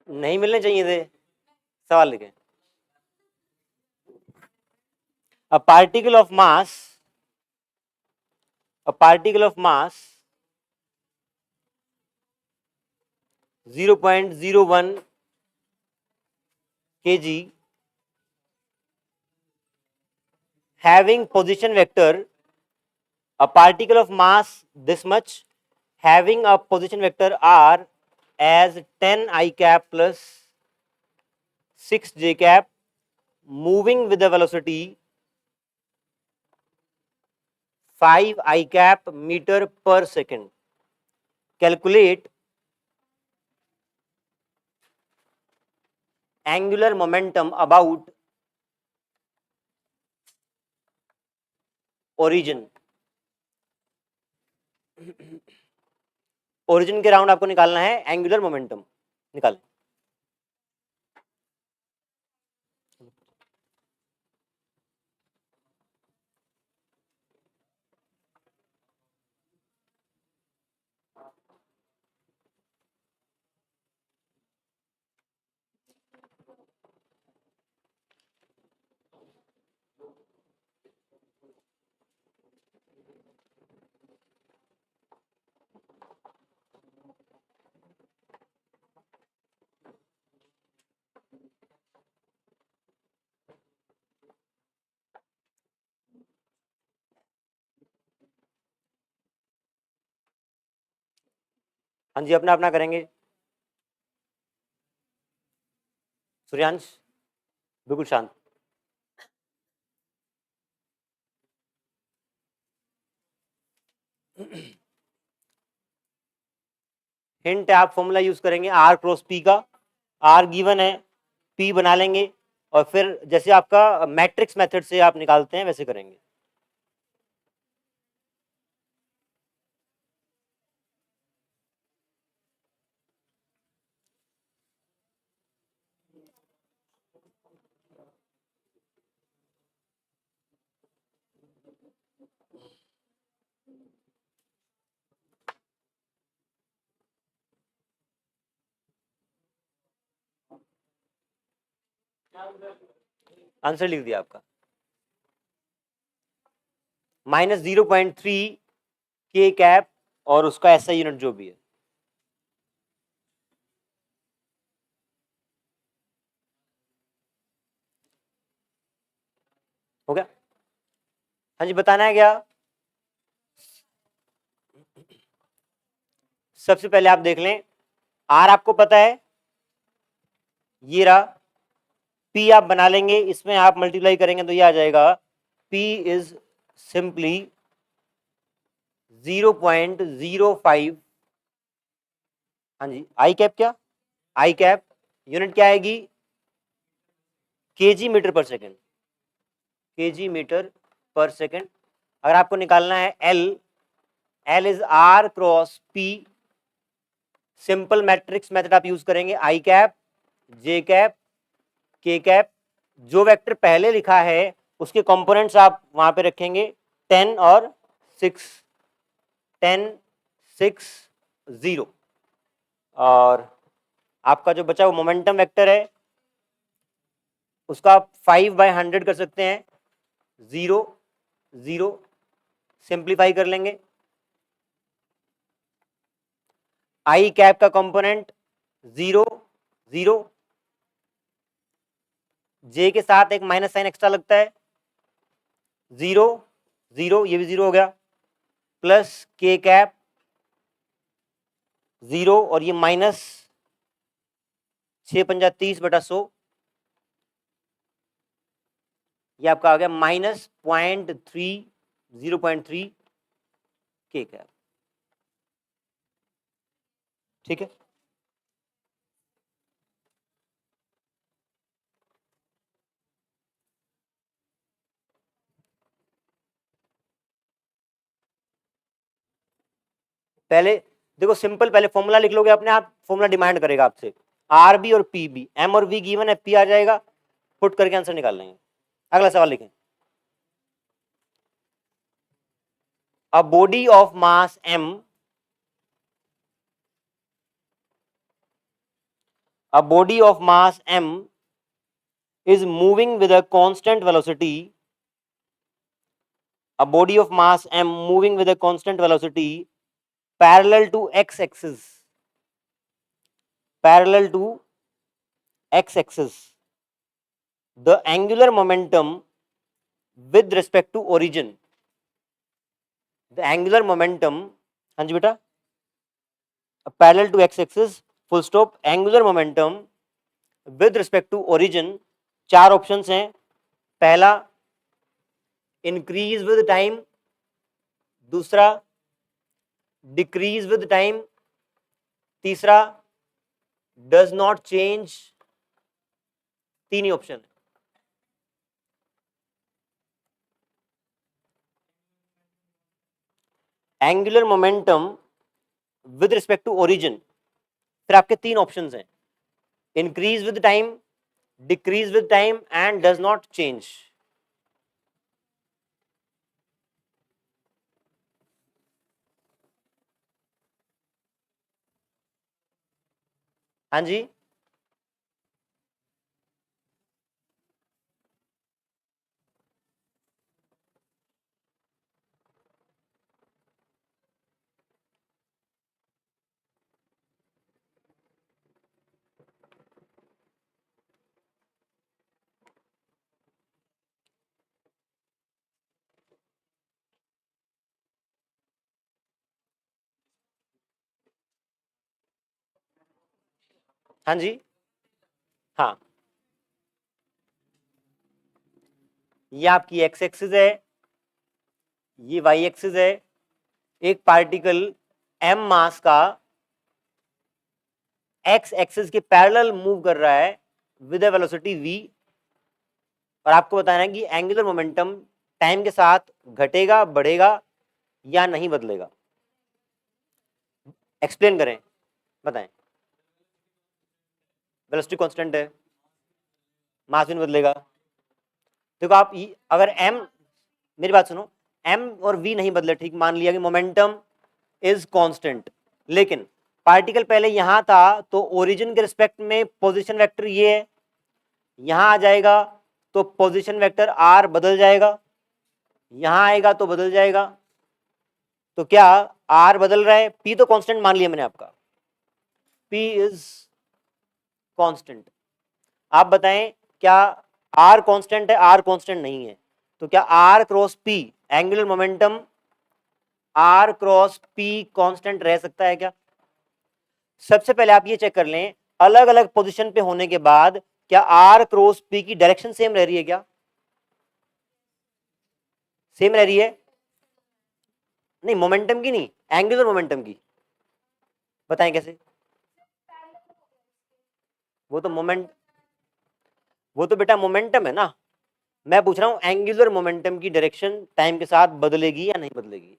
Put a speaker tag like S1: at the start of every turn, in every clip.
S1: नहीं मिलने चाहिए थे, सवाल लिखें। A particle of mass, a particle of mass 0.01 kg having position vector, a particle of mass this much having a position vector r as 10 I cap plus 6 j cap moving with the velocity 5 I cap meter per second. Calculate angular momentum about origin. Origin के round आपको निकालना है, angular momentum निकालें। हाँ जी, अपना अपना करेंगे। सूर्यांश बिल्कुल शांत। हिंट आप फॉर्मूला यूज करेंगे आर क्रॉस पी का, आर गिवन है, पी बना लेंगे और फिर जैसे आपका मैट्रिक्स मेथड से आप निकालते हैं वैसे करेंगे। आंसर लिख दिया आपका, -0.3 के कैप और उसका ऐसा यूनिट जो भी है। हो गया? हाँ जी, बताना है क्या? सबसे पहले आप देख लें, आर आपको पता है, ये रहा, पी आप बना लेंगे, इसमें आप मल्टीप्लाई करेंगे तो ये आ जाएगा P इज सिंपली 0.05। हाँ जी, आई कैप क्या, आई कैप यूनिट क्या आएगी, KG metre per second, KG metre per second. अगर आपको निकालना है L, L is R cross P, simple matrix method आप यूज करेंगे, I cap, J cap, K cap, जो वेक्टर पहले लिखा है उसके कंपोनेंट्स आप वहां पे रखेंगे 10 और 6, 10 6 0, और आपका जो बचा वो मोमेंटम वेक्टर है उसका आप 5/100 कर सकते हैं, 0 0 सिंप्लीफाई कर लेंगे। आई कैप का कंपोनेंट 0 0, जे के साथ एक माइनस साइन एक्स्ट्रा लगता है, 0 0, ये भी 0 हो गया, प्लस के कैप 0 और ये माइनस 6×5=30/100, ये आपका आ गया -0.3 0.3 के कैप। ठीक है, पहले देखो सिंपल, पहले फॉर्मूला लिख लोगे अपने आप, फॉर्मूला डिमांड करेगा आपसे आर बी और पी बी, एम और वी गिवन है, पी आ जाएगा, पुट करके आंसर निकाल लेंगे। अगला सवाल लिखें, a body of mass m a body of mass m is moving with a constant velocity, a body of mass m moving with a constant velocity parallel to x axis, parallel to x axis, the angular momentum with respect to origin, the angular momentum, हाँ जी बेटा, parallel to x axis, full stop, angular momentum with respect to origin, चार options हैं, पहला increase with time, दूसरा decrease with time, तीसरा does not change, तीन ही option है। Angular momentum with respect to origin, फिर आपके तीन ऑप्शंस हैं, increase with time, decrease with time and does not change. हाँ जी, हाँ जी, हाँ, ये आपकी एक्स एक्सिस है, ये वाई एक्सिस है, एक पार्टिकल एम मास का एक्स एक्सिस के पैरेलल मूव कर रहा है विद अ वेलोसिटी v, और आपको बताना है कि एंगुलर मोमेंटम टाइम के साथ घटेगा, बढ़ेगा या नहीं बदलेगा। एक्सप्लेन करें, बताएं। वेलोसिटी कांस्टेंट है, मास भी नहीं बदलेगा। देखो आप अगर m, मेरी बात सुनो, m और v नहीं बदले, ठीक, मान लिया कि मोमेंटम इज कांस्टेंट, लेकिन पार्टिकल पहले यहां था तो ओरिजिन के रिस्पेक्ट में पोजीशन वेक्टर ये है, यहां आ जाएगा तो पोजीशन वेक्टर r बदल जाएगा, यहां आएगा तो बदल जाएगा, तो क्या r बदल रहा है, p तो कांस्टेंट मान लिया मैंने आपका, p इज कांस्टेंट। आप बताएं क्या r कांस्टेंट है, r कांस्टेंट नहीं है, तो क्या r cross p angular momentum r cross p constant रह सकता है क्या? सबसे पहले आप ये चेक कर लें, अलग अलग पोजीशन पे होने के बाद क्या r क्रॉस p की डायरेक्शन सेम रह रही है क्या? सेम रह रही है? नहीं, मोमेंटम की नहीं, एंगुलर मोमेंटम की। बताएं कैसे? वो तो वो तो बेटा मोमेंटम है ना, मैं पूछ रहा हूं एंगुलर मोमेंटम की डायरेक्शन टाइम के साथ बदलेगी या नहीं बदलेगी?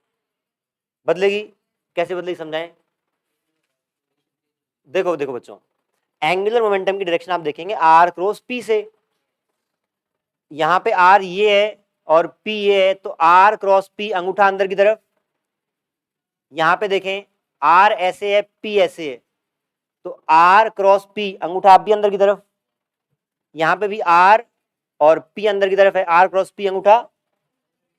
S1: बदलेगी। कैसे बदलेगी समझाएं। देखो देखो बच्चों, एंगुलर मोमेंटम की डायरेक्शन आप देखेंगे r क्रॉस p से, यहां पे r ये है और p ये है, तो r क्रॉस p अंगूठा अंदर की तरफ, यहां पे देखें r ऐसे है, p ऐसे है, तो r क्रॉस p अंगूठा आप भी अंदर की तरफ, यहां पे भी r और p अंदर की तरफ है, r क्रॉस p अंगूठा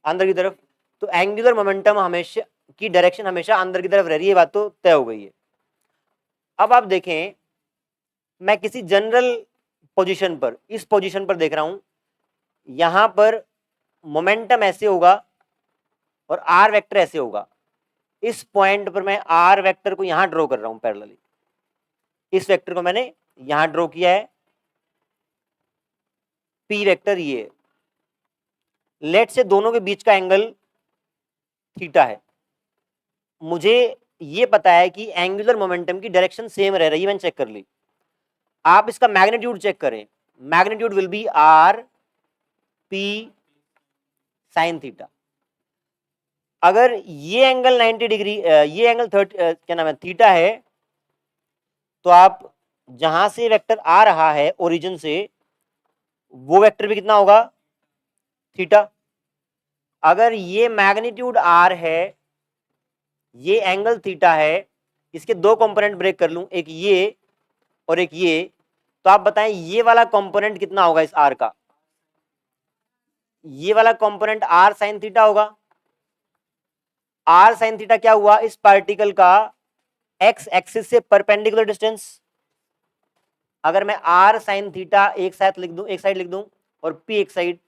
S1: अंदर की तरफ, तो एंगुलर मोमेंटम हमेशा की डायरेक्शन हमेशा अंदर की तरफ रह रही है, बात तो तय हो गई है। अब आप देखें, मैं किसी जनरल पोजीशन पर, इस पोजीशन पर देख रहा हूं, यहां पर मोमेंटम ऐसे होगा और आर वेक्टर ऐसे होगा, इस पॉइंट पर मैं आर वेक्टर को यहां ड्रॉ कर रहा हूं पैरेलली, इस वेक्टर को मैंने यहां ड्रॉ किया है, पी वेक्टर ये, लेट से दोनों के बीच का एंगल थीटा है, मुझे ये पता है कि एंगुलर मोमेंटम की डायरेक्शन सेम रह रही है, मैंने चेक कर ली। आप इसका मैग्नीट्यूड चेक करें, magnitude will be R P sine theta. अगर ये एंगल 90 डिग्री, ये एंगल 30 क्या नाम है थीटा है, तो आप जहां से वेक्टर आ रहा है ओरिजिन से, वो वेक्टर भी कितना होगा, थीटा। अगर ये मैग्नीट्यूड आर है, ये एंगल थीटा है, इसके दो कंपोनेंट ब्रेक कर लूं, एक ये और एक ये, तो आप बताएं ये वाला कंपोनेंट कितना होगा इस आर का, ये वाला कंपोनेंट आर साइन थीटा होगा। आर साइन थीटा क्या हुआ, इस पार्टिकल का एक्स एक्सिस से परपेंडिकुलर डिस्टेंस। अगर मैं आर साइन थीटा एक साइड लिख दूं और पी एक साइड,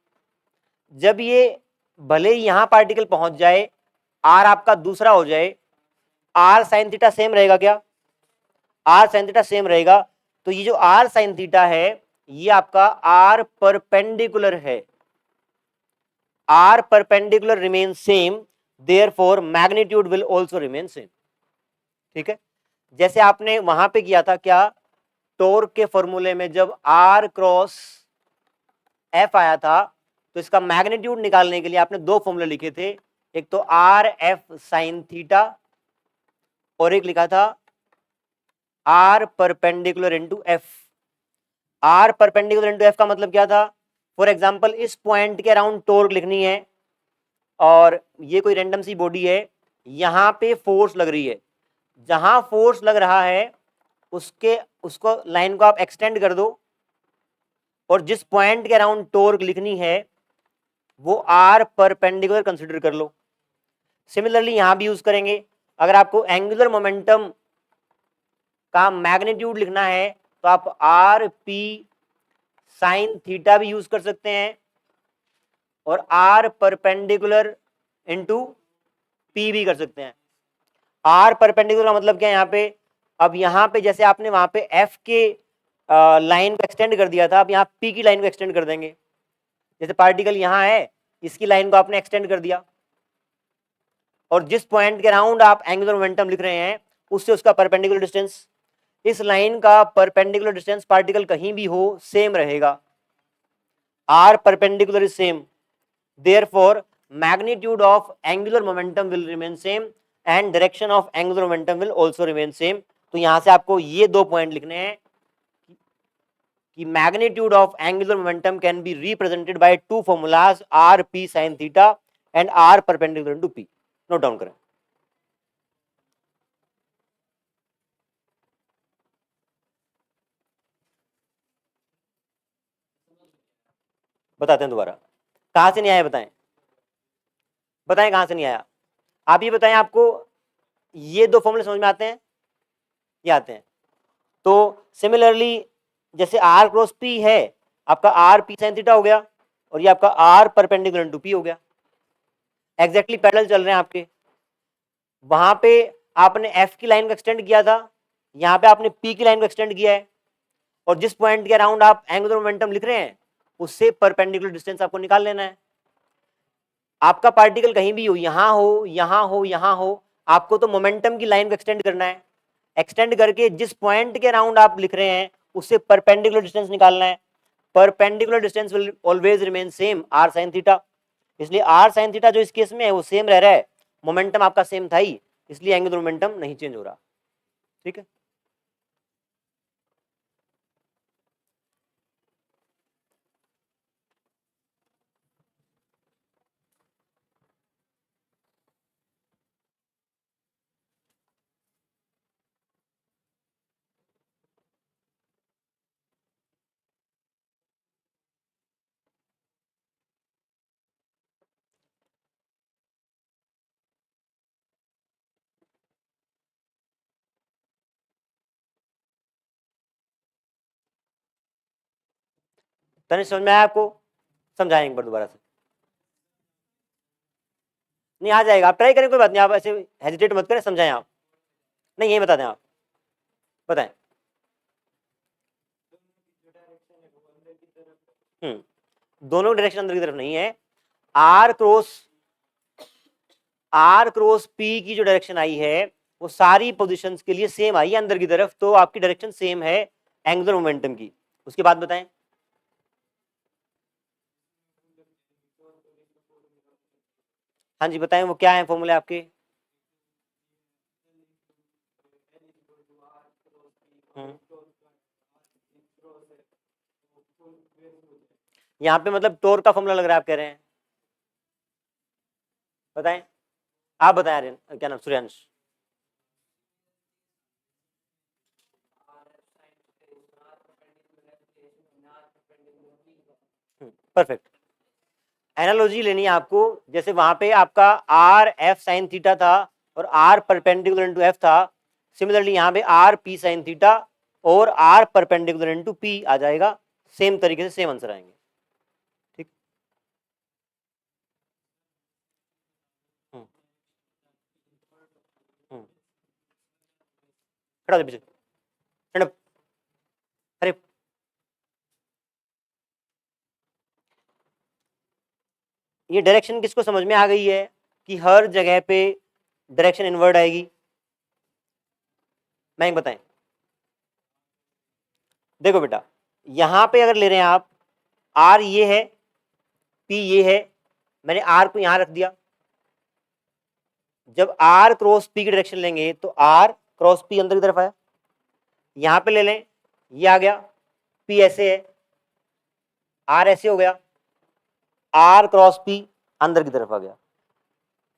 S1: जब ये भले ही यहां पार्टिकल पहुंच जाए, आर आपका दूसरा हो जाए, आर साइन थीटा सेम रहेगा क्या, आर साइन थीटा सेम रहेगा। तो ये जो आर साइन थीटा है ये आपका आर परपेंडिकुलर है, R perpendicular remain same, therefore magnitude will also remain same. ठीक है, जैसे आपने वहां पे किया था क्या, टॉर्क के फॉर्मूले में जब आर क्रॉस एफ आया था तो इसका मैग्नीट्यूड निकालने के लिए आपने दो फॉर्मूले लिखे थे, एक तो आर एफ साइन थीटा और एक लिखा था R perpendicular into F. R perpendicular into F का मतलब क्या था, फॉर एग्जाम्पल इस पॉइंट के अराउंड टॉर्क लिखनी है और ये कोई रैंडम सी बॉडी है, यहां पे फोर्स लग रही है, जहां फोर्स लग रहा है उसको लाइन को आप एक्सटेंड कर दो और जिस पॉइंट के अराउंड टॉर्क लिखनी है वो आर परपेंडिकुलर कंसीडर कर लो। सिमिलरली यहां भी यूज करेंगे, अगर आपको एंगुलर मोमेंटम का मैग्नीट्यूड लिखना है तो आप आर पी साइन थीटा भी यूज कर सकते हैं और आर परपेंडिकुलर इंटू पी भी कर सकते हैं। आर परपेंडिकुलर मतलब क्या है यहाँ पे, अब यहाँ पे जैसे आपने वहां पे एफ के लाइन को एक्सटेंड कर दिया था, अब यहाँ पी की लाइन को एक्सटेंड कर देंगे। जैसे पार्टिकल यहाँ है, इसकी लाइन को आपने एक्सटेंड कर दिया और जिस पॉइंट के अराउंड आप एंगुलर मोमेंटम लिख रहे हैं उससे उसका परपेंडिकुलर डिस्टेंस, इस लाइन का परपेंडिकुलर डिस्टेंस पार्टिकल कहीं भी हो सेम रहेगा, R perpendicular is same, therefore magnitude of angular momentum will remain same and direction of angular momentum will also remain same। तो यहां से आपको ये दो पॉइंट लिखने हैं कि magnitude of angular momentum can be represented by two formulas r p sin theta and r perpendicular to p। Note down करें। बताते हैं दोबारा, कहां से नहीं आया बताएं, बताएं कहां से नहीं आया, आप ये बताएं आपको ये दो फॉर्मूले समझ में आते हैं, ये आते हैं। तो सिमिलरली जैसे आर क्रॉस पी है, आपका आर पी साइन थीटा हो गया और ये आपका आर परपेंडिकुलर टू पी हो गया, एग्जैक्टली पैरेलल चल रहे हैं आपके। वहां पे आपने एफ की लाइन को एक्सटेंड किया था, यहाँ पे आपने पी की लाइन को एक्सटेंड किया है और जिस पॉइंट के अराउंड आप एंगुलर मोमेंटम लिख रहे हैं उससे परपेंडिकुलर डिस्टेंस आपको निकाल लेना है। आपका पार्टिकल कहीं भी हो, यहाँ हो यहाँ हो यहाँ हो, आपको तो मोमेंटम की लाइन को एक्सटेंड करना है, एक्सटेंड करके जिस पॉइंट के अराउंड आप लिख रहे हैं उससे परपेंडिकुलर डिस्टेंस निकालना है। Perpendicular distance will always remain same R sine theta, इसलिए आर साइन थीटा जो इस केस में है वो सेम रह रहा है, मोमेंटम आपका सेम था ही, इसलिए एंगुलर मोमेंटम नहीं चेंज हो रहा। ठीक है, तने समझ में आया आपको, समझाएं एक बार दोबारा से। नहीं आ जाएगा, आप ट्राई करें, कोई बात नहीं, आप ऐसे हेजिटेट मत करें, समझाएं आप। नहीं यही बता दें आप, बताएं। दोनों डायरेक्शन अंदर की तरफ नहीं है, आर क्रॉस पी की जो डायरेक्शन आई है वो सारी पोजीशंस के लिए सेम आई है अंदर की तरफ, तो आपकी डायरेक्शन सेम है एंगुलर मोमेंटम की। उसके बाद बताएं। हाँ जी बताएं, वो क्या है फॉर्मूले आपके। यहाँ पे मतलब टोर का फॉर्मूला लग रहा है आप कह रहे हैं, बताएं, आप बताएं आर्यन, क्या नाम, सूर्यांश। परफेक्ट। एनालॉजी लेनी है आपको, जैसे वहां पे आपका आर एफ साइन थीटा था और आर परपेंडिकुलर इनटू एफ था, सिमिलरली यहाँ पे आर पी साइन थीटा और आर परपेंडिकुलर इनटू पी आ जाएगा, सेम तरीके से सेम आंसर आएंगे। ठीक। हम्म, हम्म, खड़ा हो जा पीछे, stand up। अरे ये डायरेक्शन किसको समझ में आ गई है कि हर जगह पे डायरेक्शन इनवर्ड आएगी? मैं बताएं, देखो बेटा, यहां पे अगर ले रहे हैं आप, आर ये है, पी ये है, मैंने आर को यहां रख दिया, जब आर क्रॉस पी की डायरेक्शन लेंगे तो आर क्रॉस पी अंदर की तरफ आया, यहां पे ले लें, ये आ गया, पी ऐसे है, आर ऐसे हो गया, आर क्रॉस पी अंदर की तरफ आ गया।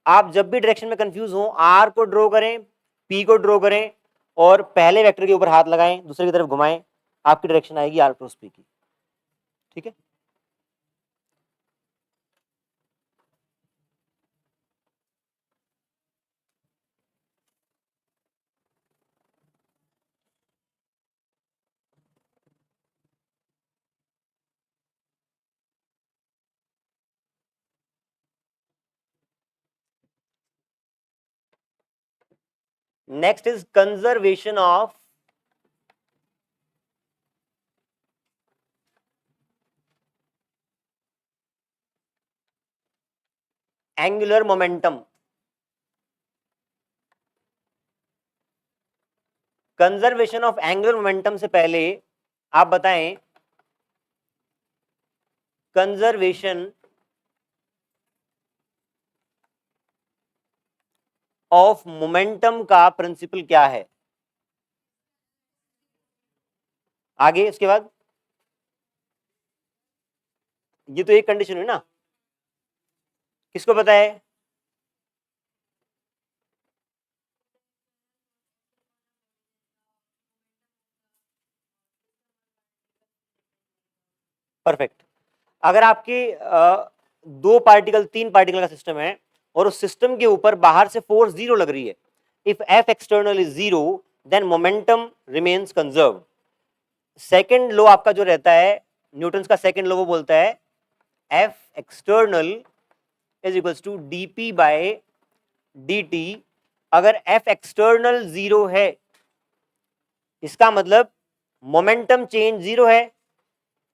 S1: आप जब भी डायरेक्शन में कंफ्यूज हो, आर को ड्रॉ करें, पी को ड्रॉ करें और पहले वेक्टर के ऊपर हाथ लगाएं, दूसरे की तरफ घुमाएं, आपकी डायरेक्शन आएगी आर क्रॉस पी की। ठीक है। Next is conservation of angular momentum. Conservation of angular momentum से पहले आप बताएं, कंजर्वेशन ऑफ मोमेंटम का प्रिंसिपल क्या है? आगे इसके बाद, ये तो एक कंडीशन हुई ना, किसको पता है? परफेक्ट। अगर आपके दो पार्टिकल तीन पार्टिकल का सिस्टम है और उस सिस्टम के ऊपर बाहर से फोर्स जीरो लग रही है, if F external is zero then momentum remains conserve. Second law आपका जो रहता है, न्यूटन का सेकेंड लॉ, वो बोलता है F external is equals to D P by D T. अगर एफ एक्सटर्नल जीरो है, इसका मतलब मोमेंटम चेंज जीरो है।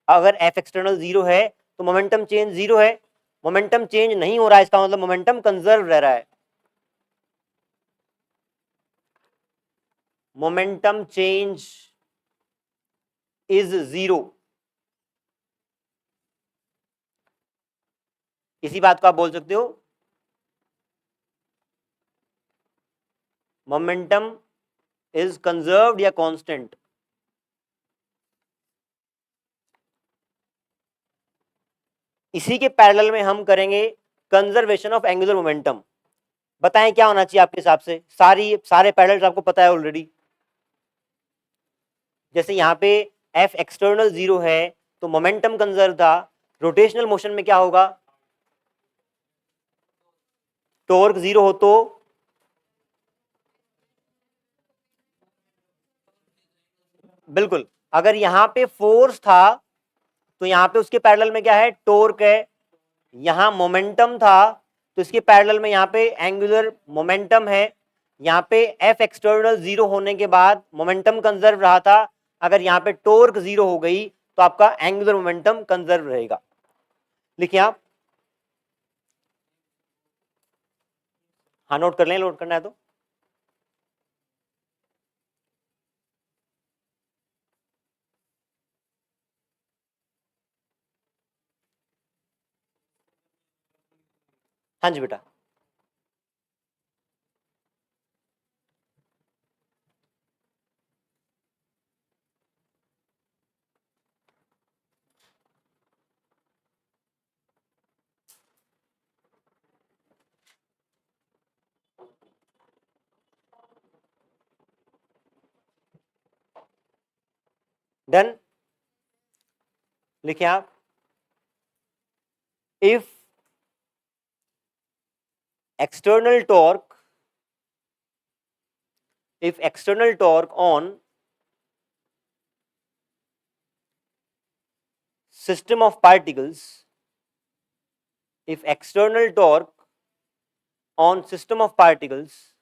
S1: अगर एफ एक्सटर्नल जीरो है तो मोमेंटम चेंज जीरो है, मोमेंटम चेंज नहीं हो रहा है, इसका मतलब मोमेंटम कंजर्व रह रहा है। Momentum change is zero. इसी बात को आप बोल सकते हो मोमेंटम इज कंजर्व्ड या कांस्टेंट। इसी के पैरेलल में हम करेंगे कंजर्वेशन ऑफ एंगुलर मोमेंटम। बताएं क्या होना चाहिए आपके हिसाब से? सारे पैरेलल्स आपको पता है ऑलरेडी। जैसे यहाँ पे एफ एक्सटर्नल जीरो है तो मोमेंटम कंजर्व था, रोटेशनल मोशन में क्या होगा? टॉर्क जीरो हो तो बिल्कुल, अगर यहाँ पे फोर्स था तो यहाँ पे उसके पैरेलल में क्या है? टॉर्क है। यहाँ मोमेंटम था तो इसके पैरेलल में यहाँ पे एंगुलर मोमेंटम है। यहाँ पे एफ एक्सटर्नल जीरो होने के बाद मोमेंटम कंजर्व रहा था, अगर यहाँ पे टॉर्क जीरो हो गई तो आपका एंगुलर मोमेंटम कंजर्व रहेगा। लिखिए आप, हाँ नोट कर लें, नोट करना है तो। हाँ जी बेटा। डन। लिखिए आप, if external torque on system of particles, if external torque on system of particles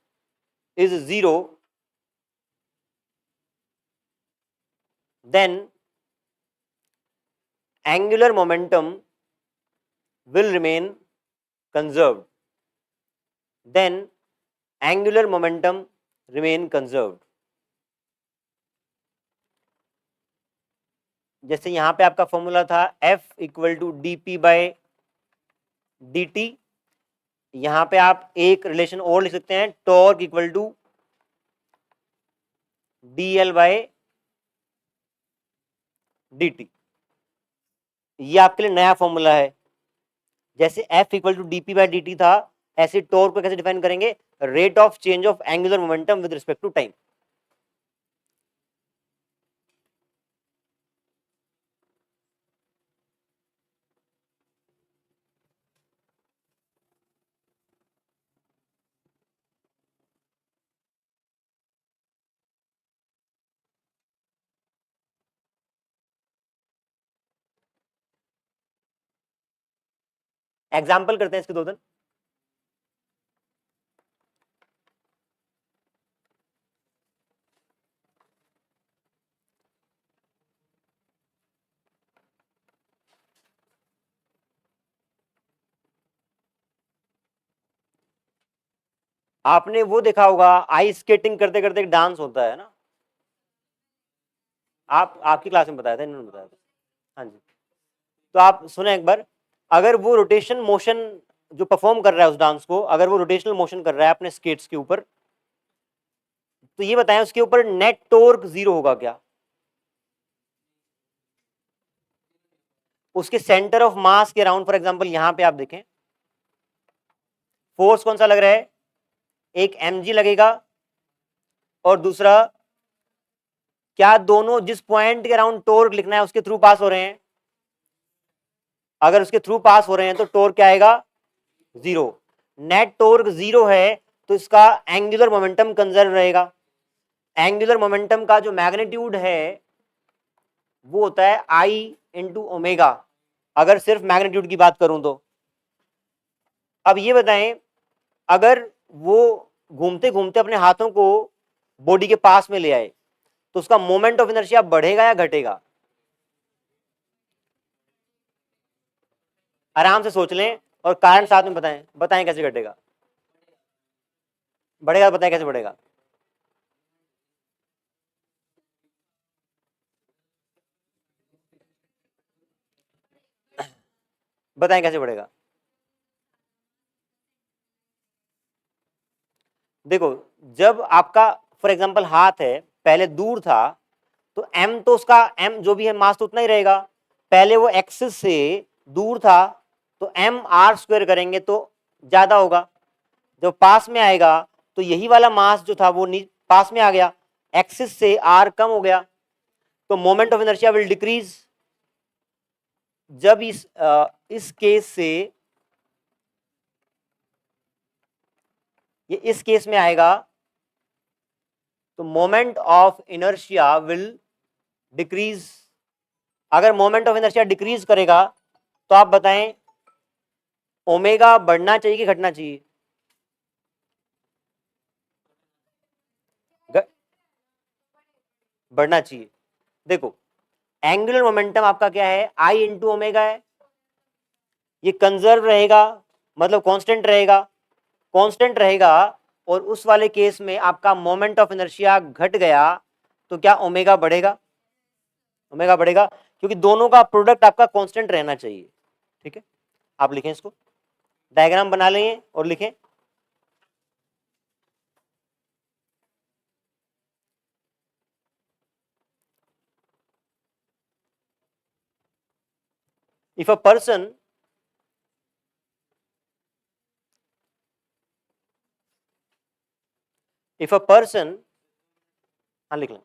S1: is 0, then angular momentum will remain conserved. Then angular momentum remain conserved. जैसे यहां पे आपका फॉर्मूला था F equal to dp by dt, यहां पे आप एक relation और लिख सकते हैं, torque equal to dl by dt. ये आपके लिए नया फॉर्मूला है. जैसे F equal to dp by dt था, ऐसे टॉर्क को कैसे डिफाइन करेंगे? Rate of change of angular momentum with respect to time. Example करते हैं इसके दो दिन. आपने वो देखा होगा आइस स्केटिंग करते करते एक डांस होता है ना, आपकी क्लास में बताया था, इन्होंने बताया था. हाँ जी. तो आप सुने एक बार, अगर वो रोटेशन मोशन जो परफॉर्म कर रहा है उस डांस को, अगर वो रोटेशनल मोशन कर रहा है अपने स्केट्स के ऊपर, तो ये बताएं उसके ऊपर नेट टॉर्क 0 होगा क्या? उसके सेंटर ऑफ मास के अराउंड, फॉर एग्जांपल यहां पे आप देखें, फोर्स कौन सा लग रहा है? एक mg लगेगा, और दूसरा, क्या दोनों जिस पॉइंट के अराउंड टॉर्क लिखना है उसके थ्रू पास हो रहे हैं? अगर उसके थ्रू पास हो रहे हैं तो टॉर्क क्या आएगा? 0. नेट टॉर्क 0 है तो इसका एंगुलर मोमेंटम कंजर्व रहेगा. एंगुलर मोमेंटम का जो मैग्नीट्यूड है वो होता है I इंटू ओमेगा, अगर सिर्फ मैग्नीट्यूड की बात करूं तो. अब ये बताएं, अगर वो घूमते घूमते अपने हाथों को बॉडी के पास में ले आए तो उसका मोमेंट ऑफ इनर्शिया बढ़ेगा या घटेगा? आराम से सोच लें और कारण साथ में बताएं. बताएं कैसे घटेगा? बढ़ेगा. बताएं कैसे बढ़ेगा? बताएं कैसे बढ़ेगा? देखो, जब आपका फॉर एग्जांपल हाथ है, पहले दूर था, तो m तो उसका m जो भी है मास तो उतना ही रहेगा. पहले वो एक्सिस से दूर था तो m r स्क्वायर करेंगे तो ज्यादा होगा. जब पास में आएगा तो यही वाला मास जो था वो पास में आ गया, एक्सिस से r कम हो गया, तो moment of inertia will decrease. जब इस केस से ये इस केस में आएगा तो moment of inertia will decrease. अगर मोमेंट ऑफ इनर्शिया डिक्रीज करेगा तो आप बताएं ओमेगा बढ़ना चाहिए कि घटना चाहिए? बढ़ना चाहिए. देखो, एंगुलर मोमेंटम आपका क्या है? I इंटू ओमेगा है. ये कंजर्व रहेगा, मतलब कांस्टेंट रहेगा. कांस्टेंट रहेगा और उस वाले केस में आपका मोमेंट ऑफ इनर्शिया घट गया तो क्या ओमेगा बढ़ेगा? ओमेगा बढ़ेगा, क्योंकि दोनों का प्रोडक्ट आपका कांस्टेंट रहना चाहिए. ठीक है, आप लिखें इसको, डायग्राम बना लें और लिखें. इफ अ पर्सन हाँ लिख लें.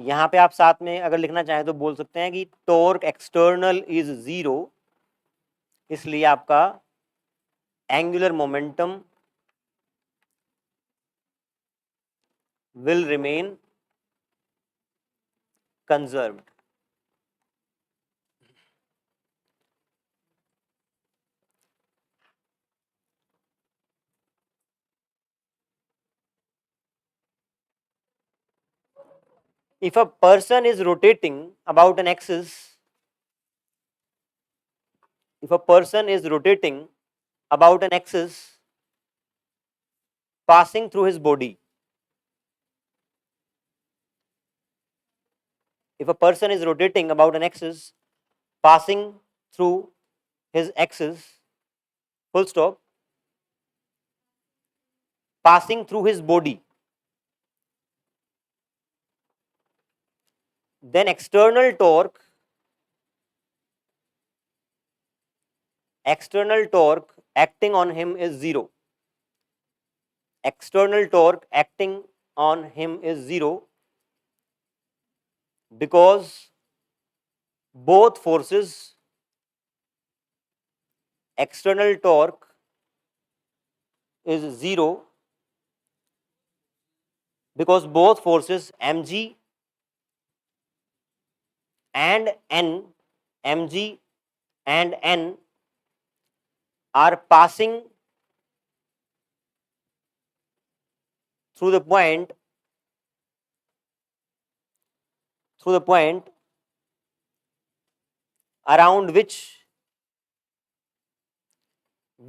S1: यहां पे आप साथ में अगर लिखना चाहें तो बोल सकते हैं कि टॉर्क एक्सटर्नल इज 0, इसलिए आपका angular momentum will remain conserved. If a person is rotating about an axis, if a person is rotating about an axis passing through his body, if a person is rotating about an axis passing through his axis, full stop, passing through his body, then external torque acting on him is 0. External torque acting on him is 0 because both forces, external torque is 0 because both forces mg and mg and n are passing through the point around which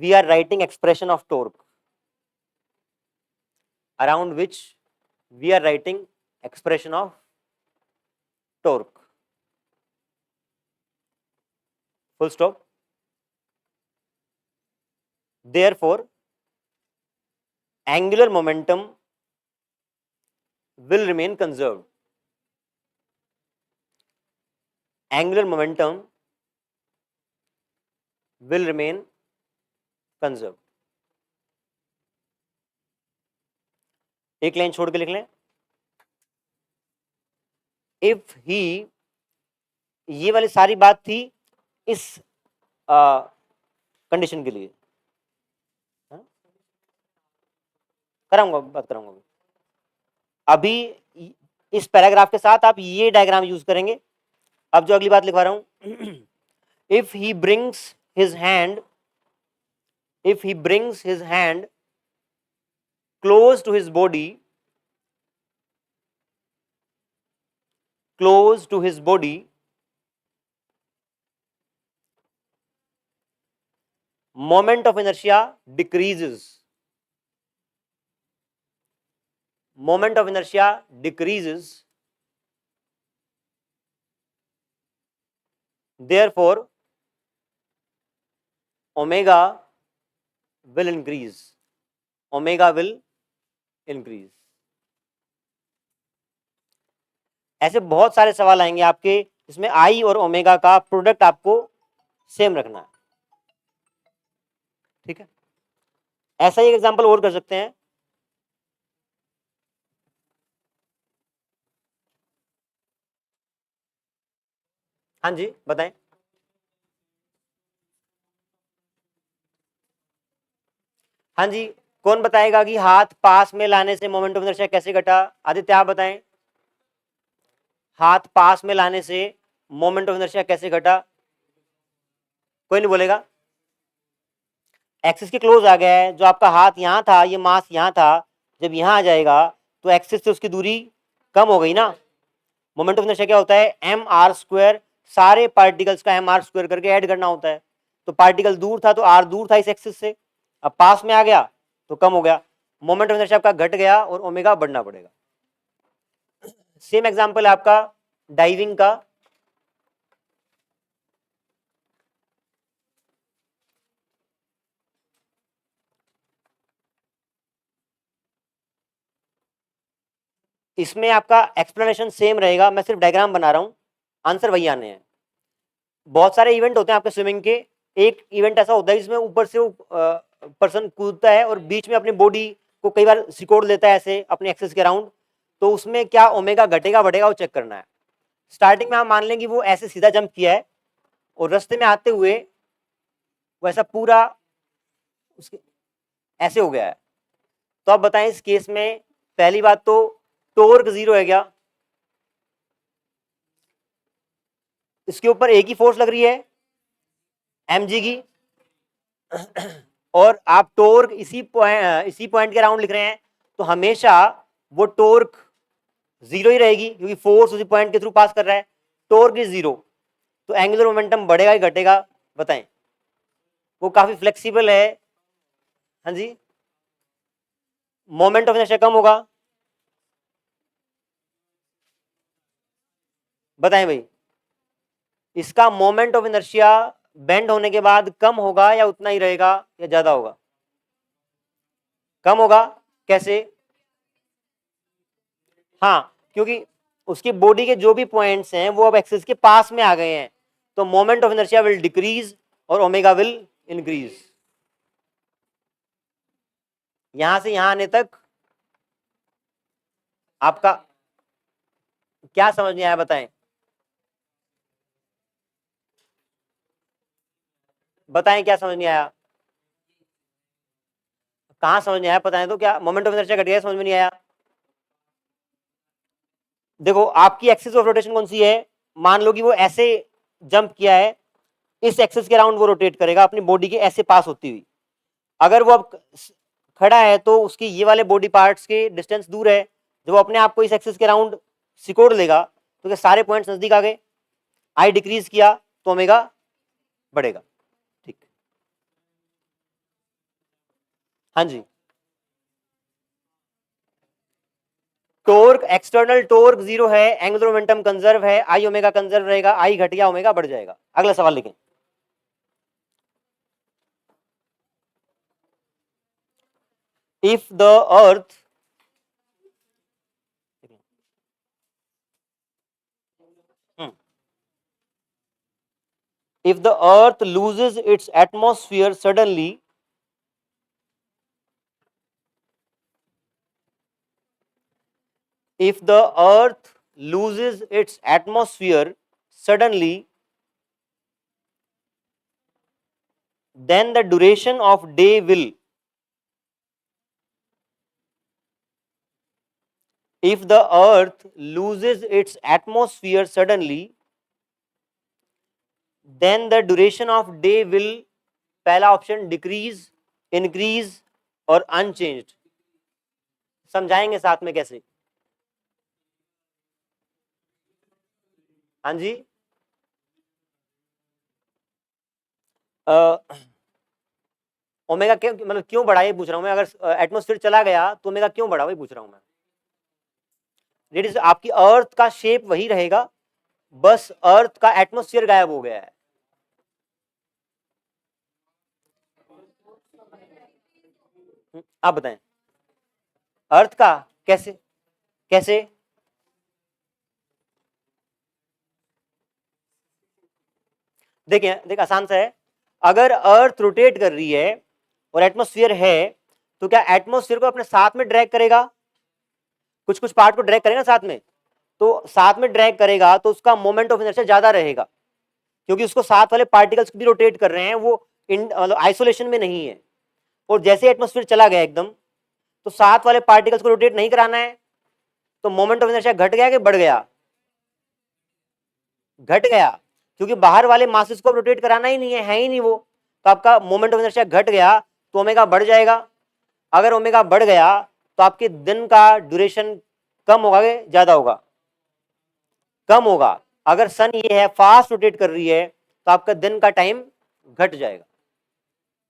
S1: we are writing expression of torque, around which we are writing expression of torque, full stop. Therefore, angular momentum will remain conserved. Angular momentum will remain conserved. एक line छोड़ के लिख लें, if he, ये वाली सारी बात थी इस कंडीशन के लिए, बात कराऊंगा अभी इस पैराग्राफ के साथ आप ये डायग्राम यूज करेंगे। अब जो अगली बात लिखवा रहा हूं, if he brings his hand close to his body, moment of inertia decreases. Therefore, omega will increase. ऐसे बहुत सारे सवाल आएंगे आपके, इसमें आई और ओमेगा का प्रोडक्ट आपको सेम रखना है, ठीक है। ऐसा ही एग्जांपल और कर सकते हैं, हाँ जी बताएं। हाँ जी, कौन बताएगा कि हाथ पास में लाने से मोमेंट ऑफ इनर्शिया कैसे घटा? आदित्य आप बताएं, हाथ पास में लाने से मोमेंट ऑफ इनर्शिया कैसे घटा? कोई नहीं बोलेगा। एक्सिस के क्लोज आ गया है, जो आपका हाथ यहां था, ये मास यहां था, जब यहां आ जाएगा तो एक्सिस से उसकी दूरी कम हो गई ना। मोमेंट ऑफ इनर्शिया क्या होता है? एम आर स्क्वायर, सारे पार्टिकल्स का एम आर स्क्वायर करके ऐड करना होता है। तो पार्टिकल दूर था तो आर दूर था इस एक्सिस से, अब पास में आ गया तो कम हो गया, मोमेंट ऑफ इनर्शिया आपका घट गया और ओमेगा बढ़ना पड़ेगा। सेम एग्जांपल है आपका डाइविंग का। इसमें आपका एक्सप्लेनेशन सेम रहेगा, मैं सिर्फ डायग्राम बना रहा हूं, आंसर वही आने हैं। बहुत सारे इवेंट होते हैं आपके स्विमिंग के, एक इवेंट ऐसा होता है जिसमें ऊपर से पर्सन कूदता है और बीच में अपनी बॉडी को कई बार सिकोड़ लेता है ऐसे अपने एक्सेस के अराउंड, तो उसमें क्या ओमेगा घटेगा बढ़ेगा वो चेक करना है। स्टार्टिंग में हम मान लेंगे वो ऐसे सीधा जंप किया है और रास्ते में आते हुए वो ऐसा पूरा उसके ऐसे हो गया है। तो आप बताएं इस केस में पहली बात तो टोर्क जीरो है क्या? इसके ऊपर एक ही फोर्स लग रही है mg की और आप टोर्क इसी पॉइंट के राउंड लिख रहे हैं, तो हमेशा वो टोर्क जीरो ही रहेगी क्योंकि फोर्स उसी पॉइंट के थ्रू पास कर रहा है। टोर्क इज जीरो, तो एंगुलर मोमेंटम बढ़ेगा ही घटेगा? बताएं। वो काफी फ्लेक्सिबल है। हाँ जी, मोमेंट ऑफ इनर्शिया कम होगा। बताएं भाई, इसका मोमेंट ऑफ इनर्शिया बेंड होने के बाद कम होगा या उतना ही रहेगा या ज्यादा होगा? कम होगा। कैसे? हाँ, क्योंकि उसकी बॉडी के जो भी पॉइंट्स हैं वो अब एक्सिस के पास में आ गए हैं, तो moment of inertia will decrease और ओमेगा विल इंक्रीज। यहां से यहां आने तक आपका क्या समझ में आया? बताएं, बताएं क्या समझ नहीं आया? कहां समझ नहीं आया बताएं तो। क्या मोमेंट ऑफ इनर्शिया घट गया, समझ में नहीं आया? देखो आपकी एक्सिस ऑफ रोटेशन कौन सी है? मान लो कि वो ऐसे जंप किया है, इस एक्सिस के राउंड वो रोटेट करेगा अपनी बॉडी के ऐसे पास होती हुई। अगर वो अब खड़ा है तो उसके ये वाले बॉडी पार्ट्स के डिस्टेंस दूर है, जब वो अपने आप को इस एक्सिस के राउंड सिकोड़ लेगा तो क्या सारे पॉइंट्स नजदीक आ गए? आई डिक्रीज किया तो ओमेगा बढ़ेगा। ठीक, हाँ जी। टोर्क, एक्सटर्नल टोर्क जीरो है, एंगुलर मोमेंटम कंजर्व है, आई ओमेगा कंजर्व रहेगा, आई घट गया ओमेगा बढ़ जाएगा। अगला सवाल लिखें। If the earth if the earth loses its atmosphere suddenly, if the earth loses its atmosphere suddenly, then the duration of day will, if the earth loses its atmosphere suddenly, then the duration of day will, पहला option decrease, increase और unchanged. समझाएंगे साथ में कैसे। हाँ जी, omega क्यों, मतलब क्यों बढ़ा ये पूछ रहा हूं मैं। अगर एटमोस्फेयर चला गया तो ओमेगा क्यों बढ़ा वही पूछ रहा हूं मैं। डेट इज आपकी अर्थ का शेप वही रहेगा, बस अर्थ का एटमोस्फेयर गायब हो गया है। आप बताएं अर्थ का कैसे? कैसे? देखिए देखिए आसान सा है। अगर अर्थ रोटेट कर रही है और एटमोस्फियर है, तो क्या एटमोस्फियर को अपने साथ में ड्रैग करेगा? कुछ कुछ पार्ट को ड्रैग करेगा साथ में, तो साथ में ड्रैग करेगा तो उसका मोमेंट ऑफ इनर्शिया ज्यादा रहेगा, क्योंकि उसको साथ वाले पार्टिकल्स भी रोटेट कर रहे हैं, वो मतलब आइसोलेशन में नहीं है। और जैसे एटमोस्फियर चला गया एकदम, तो साथ वाले पार्टिकल्स को रोटेट नहीं कराना है, तो मोमेंट ऑफ इनर्शिया घट गया कि बढ़ गया? घट गया, क्योंकि बाहर वाले मासेस को रोटेट कराना ही नहीं है ही नहीं वो, तो आपका मोमेंट ऑफ इनर्शिया घट गया तो ओमेगा बढ़ जाएगा। अगर ओमेगा बढ़ गया तो आपके दिन का ड्यूरेशन कम होगा कि ज्यादा होगा? कम होगा। अगर सन ये है फास्ट रोटेट कर रही है तो आपका दिन का टाइम घट जाएगा,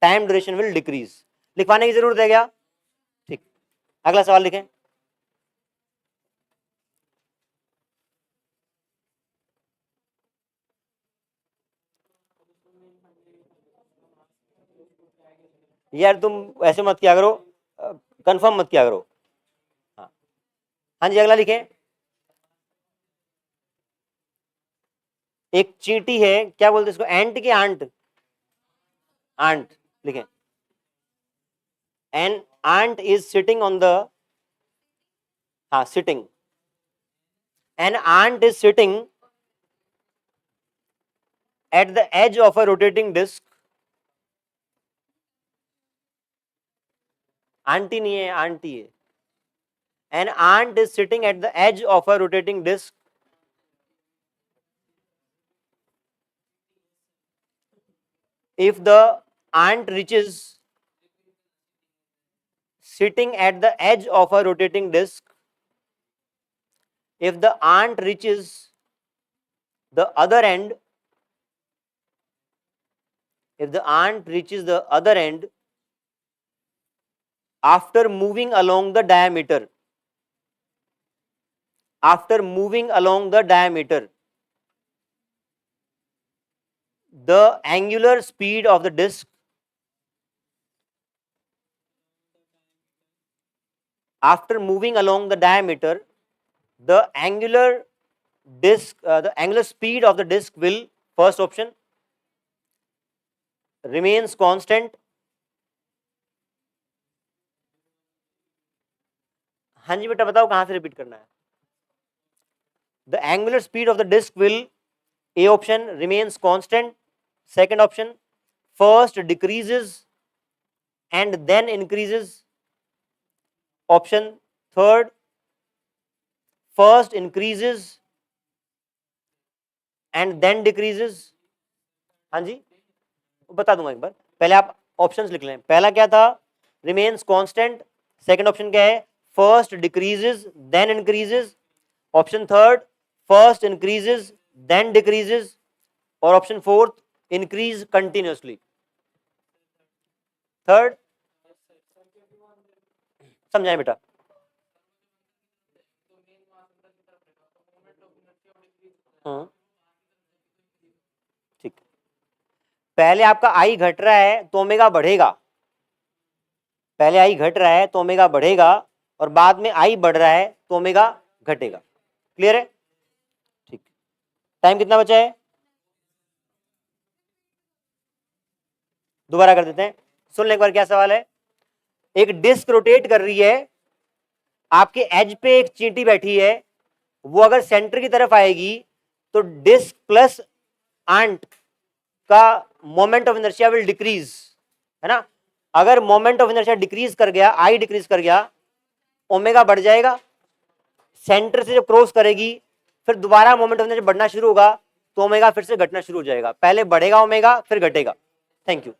S1: टाइम ड्यूरेशन विल डिक्रीज। लिखवाने की जरूरत है क्या? ठीक, अगला सवाल लिखें। यार तुम ऐसे मत किया करो, कंफर्म मत किया करो। हाँ, हाँ जी अगला लिखें। एक चींटी है, क्या बोलते हैं इसको, एंट की आंट? आंट लिखें। An aunt is sitting on the, हाँ sitting, an ant is sitting at the edge of a rotating disc. Aunty नहीं है, आंटी है. An ant is sitting at the edge of a rotating disc. If the ant reaches sitting at the edge of a rotating disc, if the ant reaches the other end, if the ant reaches the other end after moving along the diameter, after moving along the diameter, the angular speed of the disc, after moving along the diameter, the angular disc, the angular speed of the disc will, first option, remains constant. हाँ जी बेटा बताओ कहां से repeat करना है. The angular speed of the disc will, A option, remains constant. Second option, first decreases and then increases. Option third, first increases and then decreases. हाँ जी बता दूंगा एक बार, पहले आप ऑप्शंस लिख लें. पहला क्या था, रिमेन्स कांस्टेंट. सेकंड ऑप्शन क्या है, first decreases then increases. Option third, first increases then decreases. और option fourth, increase continuously. Third समझाएं बेटा. ठीक, पहले आपका आई घट रहा है तो ओमेगा बढ़ेगा. पहले आई घट रहा है तो ओमेगा बढ़ेगा और बाद में आई बढ़ रहा है तो ओमेगा घटेगा. क्लियर है? ठीक. टाइम कितना बचा है? दोबारा कर देते हैं. सुन ले एक बार क्या सवाल है. एक डिस्क रोटेट कर रही है, आपके एज पे एक चींटी बैठी है, वो अगर सेंटर की तरफ आएगी तो डिस्क प्लस आंट का moment of inertia will decrease, है ना. अगर मोमेंट ऑफ इनर्शिया डिक्रीज कर गया, आई डिक्रीज कर गया, ओमेगा बढ़ जाएगा. सेंटर से जब क्रॉस करेगी फिर दोबारा मोमेंट ऑफ इनर्शिया बढ़ना शुरू होगा तो ओमेगा फिर से घटना शुरू हो जाएगा. पहले बढ़ेगा ओमेगा फिर घटेगा. Thank you.